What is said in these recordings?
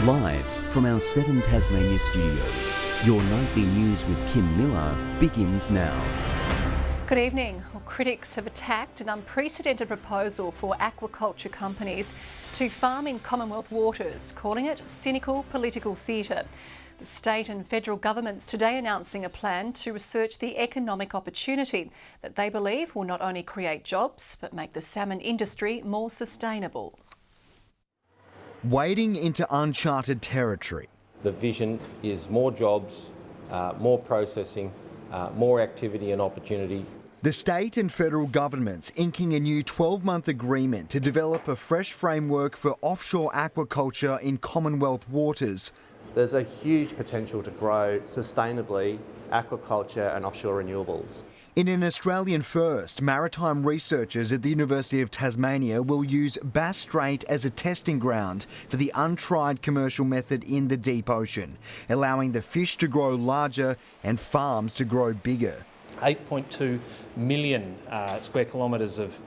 Live from our 7 Tasmania studios, your nightly news with Kim Miller begins now. Good evening. Well, critics have attacked an unprecedented proposal for aquaculture companies to farm in Commonwealth waters, calling it cynical political theatre. The state and federal governments today announcing a plan to research the economic opportunity that they believe will not only create jobs but make the salmon industry more sustainable. Wading into uncharted territory. The vision is more jobs, more processing, more activity and opportunity. The state and federal governments inking a new 12-month agreement to develop a fresh framework for offshore aquaculture in Commonwealth waters. There's a huge potential to grow sustainably aquaculture and offshore renewables. In an Australian first, maritime researchers at the University of Tasmania will use Bass Strait as a testing ground for the untried commercial method in the deep ocean, allowing the fish to grow larger and farms to grow bigger. 8.2 million square kilometres of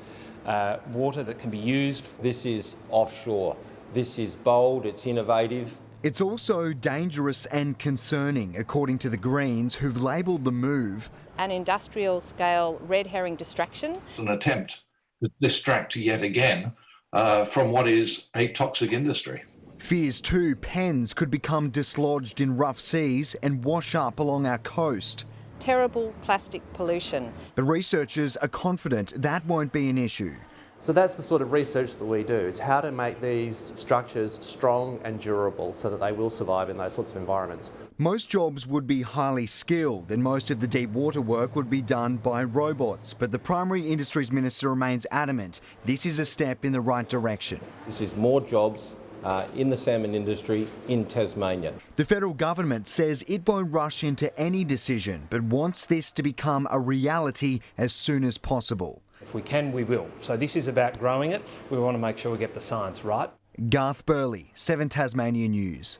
water that can be used. This is offshore. This is bold, it's innovative. It's also dangerous and concerning, according to the Greens, who've labelled the move an industrial-scale red herring distraction. An attempt to distract yet again from what is a toxic industry. Fears too, pens could become dislodged in rough seas and wash up along our coast. Terrible plastic pollution. But researchers are confident that won't be an issue. So that's the sort of research that we do, is how to make these structures strong and durable so that they will survive in those sorts of environments. Most jobs would be highly skilled and most of the deep water work would be done by robots. But the Primary Industries Minister remains adamant this is a step in the right direction. This is more jobs in the salmon industry in Tasmania. The federal government says it won't rush into any decision but wants this to become a reality as soon as possible. If we can, we will. So this is about growing it. We want to make sure we get the science right. GARTH BURLEY, 7 Tasmania News.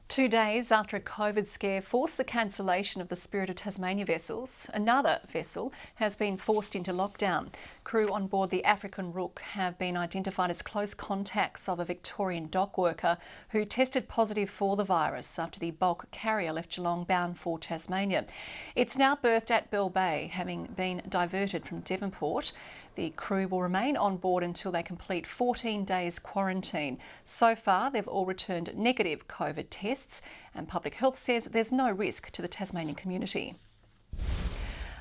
2 days after a COVID scare forced the cancellation of the Spirit of Tasmania vessels, another vessel has been forced into lockdown. Crew on board the African Rook have been identified as close contacts of a Victorian dock worker who tested positive for the virus after the bulk carrier left Geelong bound for Tasmania. It's now berthed at Bell Bay, having been diverted from Devonport. The crew will remain on board until they complete 14 days quarantine. So far, they've all returned negative COVID tests, and Public Health says there's no risk to the Tasmanian community.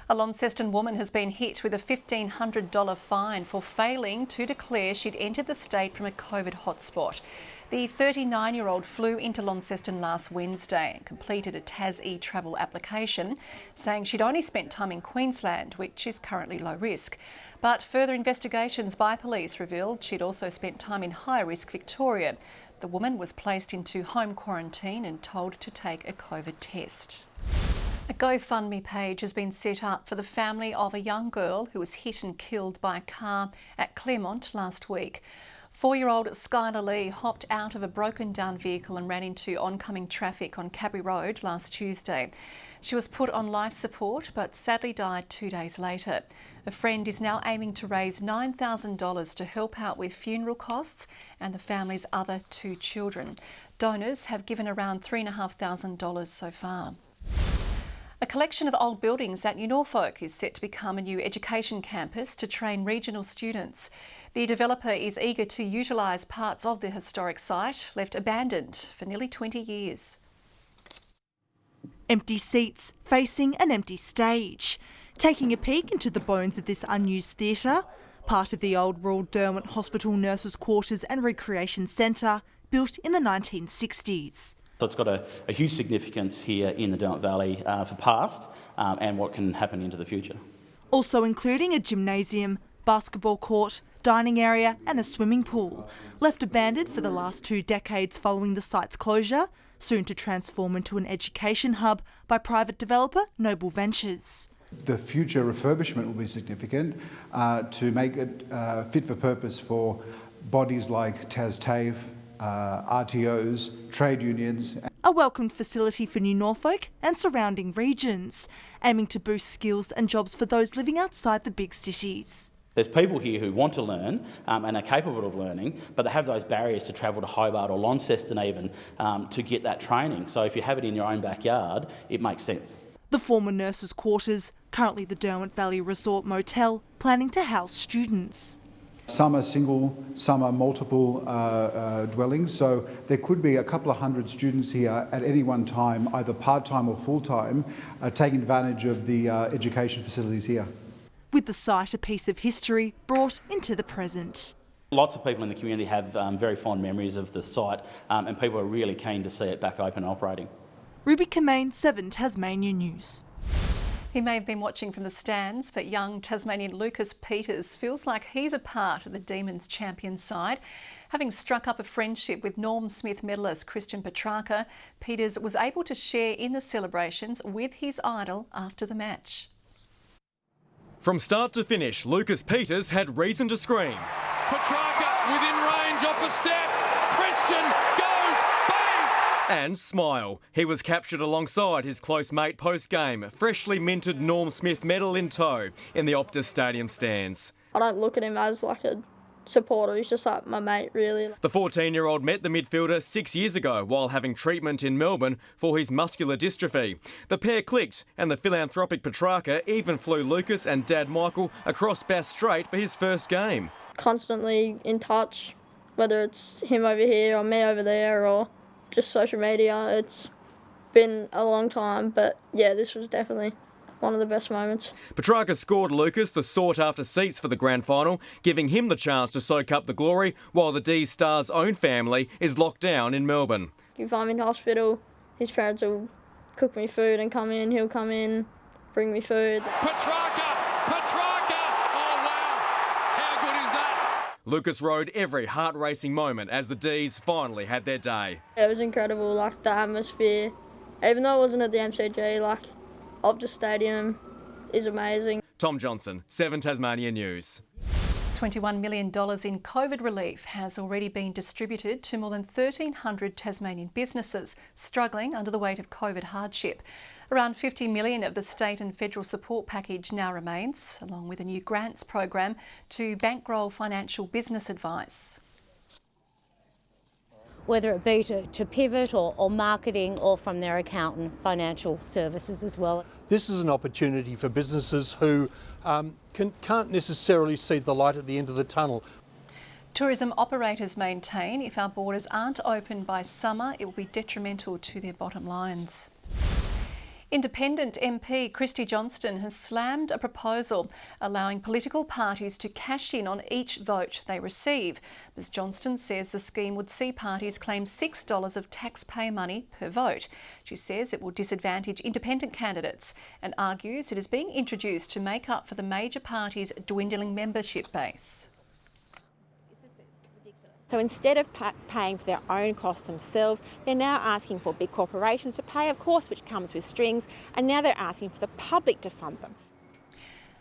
A Launceston woman has been hit with a $1,500 fine for failing to declare she'd entered the state from a COVID hotspot. The 39-year-old flew into Launceston last Wednesday and completed a TAS-E travel application, saying she'd only spent time in Queensland, which is currently low risk. But further investigations by police revealed she'd also spent time in high-risk Victoria. The woman was placed into home quarantine and told to take a COVID test. A GoFundMe page has been set up for the family of a young girl who was hit and killed by a car at Claremont last week. 4-year-old Skylar Lee hopped out of a broken-down vehicle and ran into oncoming traffic on Cabby Road last Tuesday. She was put on life support but sadly died 2 days later. A friend is now aiming to raise $9,000 to help out with funeral costs and the family's other 2 children. Donors have given around $3,500 so far. A collection of old buildings at NORFOLK is set to become a new education campus to train regional students. The developer is eager to utilise parts of the historic site, left abandoned for nearly 20 years. Empty seats facing an empty stage. Taking a peek into the bones of this unused theatre, part of the old Royal Derwent Hospital Nurses' Quarters and Recreation Centre, built in the 1960s. So it's got a huge significance here in the Derwent Valley for past and what can happen into the future. Also including a gymnasium, basketball court, dining area and a swimming pool, left abandoned for the last 2 decades following the site's closure, soon to transform into an education hub by private developer Noble Ventures. The future refurbishment will be significant to make it fit for purpose for bodies like TASTAFE, RTOs, trade unions. A welcomed facility for New Norfolk and surrounding regions, aiming to boost skills and jobs for those living outside the big cities. There's people here who want to learn and are capable of learning, but they have those barriers to travel to Hobart or Launceston even to get that training. So if you have it in your own backyard, it makes sense. The former nurses' quarters, currently the Derwent Valley Resort Motel, planning to house students. Some are single, some are multiple dwellings, so there could be a couple of hundred students here at any one time, either part-time or full-time, taking advantage of the education facilities here. With the site a piece of history brought into the present. Lots of people in the community have very fond memories of the site and people are really keen to see it back open and operating. Ruby COMMANE, 7 Tasmania News. He may have been watching from the stands, but young Tasmanian Lucas Peters feels like he's a part of the Demons champion side. Having struck up a friendship with Norm Smith medalist Christian Petrarca, Peters was able to share in the celebrations with his idol after the match. From start to finish, Lucas Peters had reason to scream. Petrarca within range off a step. Christian goes, bang! And smile. He was captured alongside his close mate post-game, freshly minted Norm Smith medal in tow in the Optus Stadium stands. I don't look at him as like a supporter, he's just like my mate really. The 14-year-old met the midfielder 6 years ago while having treatment in Melbourne for his muscular dystrophy. The pair clicked and the philanthropic Petrarca even flew Lucas and Dad Michael across Bass Strait for his first game. Constantly in touch, whether it's him over here or me over there or just social media. It's been a long time, but yeah, this was definitely one of the best moments. Petrarca scored Lucas the sought-after seats for the grand final, giving him the chance to soak up the glory while the D star's own family is locked down in Melbourne. If I'm in hospital, his parents will cook me food and he'll come in, bring me food. Petrarca! Oh wow! How good is that? Lucas rode every heart-racing moment as the Ds finally had their day. It was incredible, like the atmosphere. Even though it wasn't at the MCG, like Optus Stadium is amazing. Tom Johnson, 7 Tasmania News. $21 million in COVID relief has already been distributed to more than 1,300 Tasmanian businesses struggling under the weight of COVID hardship. Around $50 million of the state and federal support package now remains, along with a new grants program to bankroll financial business advice. Whether it be to pivot or marketing or from their accountant, financial services as well. This is an opportunity for businesses who can't necessarily see the light at the end of the tunnel. Tourism operators maintain if our borders aren't open by summer, it will be detrimental to their bottom lines. Independent MP KRISTIE Johnston has slammed a proposal allowing political parties to cash in on each vote they receive. Ms Johnston says the scheme would see parties claim $6 of taxpayer money per vote. She says it will disadvantage independent candidates and argues it is being introduced to make up for the major parties' dwindling membership base. So instead of paying for their own costs themselves, they're now asking for big corporations to pay, of course, which comes with strings, and now they're asking for the public to fund them.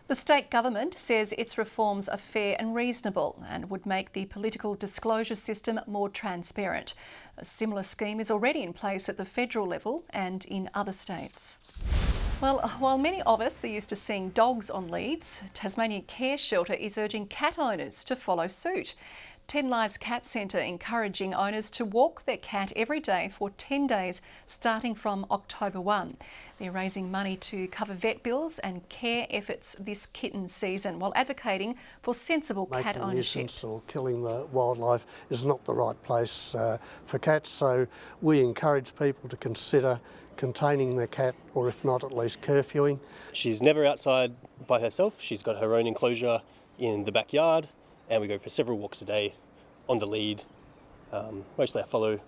The state government says its reforms are fair and reasonable and would make the political disclosure system more transparent. A similar scheme is already in place at the federal level and in other states. Well, while many of us are used to seeing dogs on leads, Tasmanian Care Shelter is urging cat owners to follow suit. 10 Lives Cat Centre encouraging owners to walk their cat every day for 10 days starting from October 1. They're raising money to cover vet bills and care efforts this kitten season while advocating for sensible cat ownership. Making a nuisance or killing the wildlife is not the right place for cats, so we encourage people to consider containing their cat, or if not, at least curfewing. She's never outside by herself. She's got her own enclosure in the backyard, and we go for several walks a day on the lead. Mostly I follow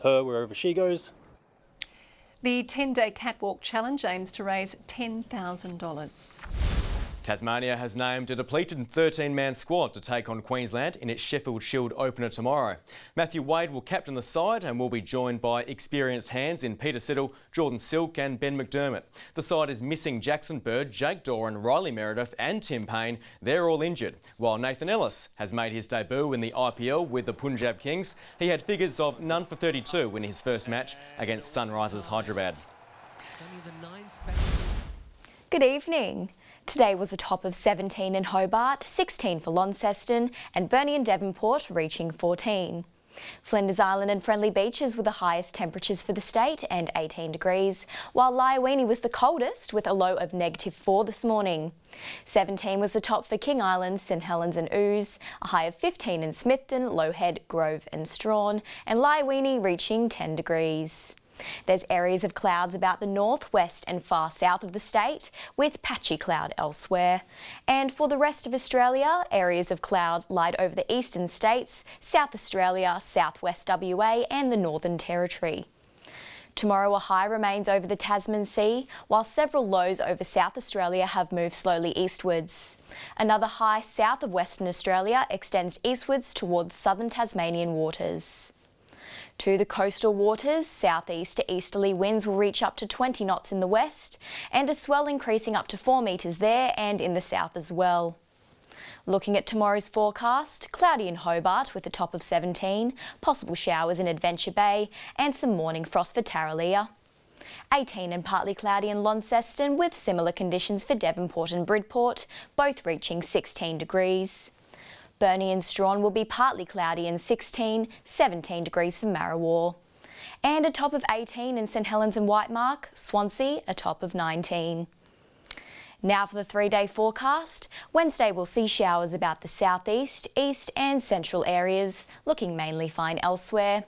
her wherever she goes. The 10-day catwalk challenge aims to raise $10,000. Tasmania has named a depleted 13-man squad to take on Queensland in its Sheffield Shield opener tomorrow. Matthew Wade will captain the side and will be joined by experienced hands in Peter Siddle, Jordan Silk and Ben McDermott. The side is missing Jackson Bird, Jake Doran, Riley Meredith and Tim Payne. They're all injured, while Nathan Ellis has made his debut in the IPL with the Punjab Kings. He had figures of none for 32 in his first match against Sunrisers Hyderabad. Good evening. Today was a top of 17 in Hobart, 16 for Launceston, and Burnie and Devonport reaching 14. Flinders Island and Friendly Beaches were the highest temperatures for the state and 18 degrees, while Lyowini was the coldest with a low of -4 this morning. 17 was the top for King Island, St Helens and Ouse, a high of 15 in Smithton, Lowhead, Grove and Strawn, and Lyowini reaching 10 degrees. There's areas of clouds about the north, west and far south of the state, with patchy cloud elsewhere. And for the rest of Australia, areas of cloud lied over the eastern states, South Australia, southwest WA and the Northern Territory. Tomorrow a high remains over the Tasman Sea, while several lows over South Australia have moved slowly eastwards. Another high south of Western Australia extends eastwards towards southern Tasmanian waters. To the coastal waters, southeast to easterly winds will reach up to 20 knots in the west, and a swell increasing up to 4 metres there and in the south as well. Looking at tomorrow's forecast, cloudy in Hobart with a top of 17, possible showers in Adventure Bay and some morning frost for Tarraleah. 18 and partly cloudy in Launceston with similar conditions for Devonport and Bridport, both reaching 16 degrees. Burnie and Strawn will be partly cloudy in 16, 17 degrees for Marrawar. And a top of 18 in St Helens and Whitemark, Swansea a top of 19. Now for the 3-day forecast. Wednesday will see showers about the southeast, east and central areas, looking mainly fine elsewhere.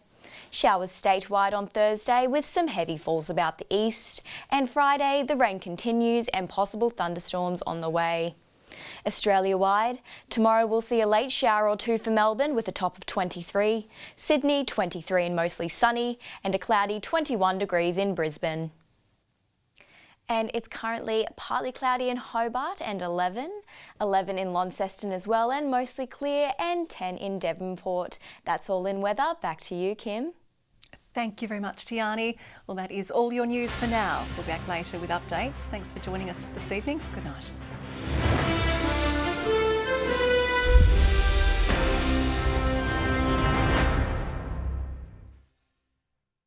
Showers statewide on Thursday with some heavy falls about the east, and Friday the rain continues and possible thunderstorms on the way. Australia-wide, tomorrow we'll see a late shower or two for Melbourne with a top of 23, Sydney 23 and mostly sunny, and a cloudy 21 degrees in Brisbane. And it's currently partly cloudy in Hobart and 11 in Launceston as well, and mostly clear, and 10 in Devonport. That's all in weather. Back to you, Kim. Thank you very much, Tiani. Well, that is all your news for now. We'll be back later with updates. Thanks for joining us this evening. Good night.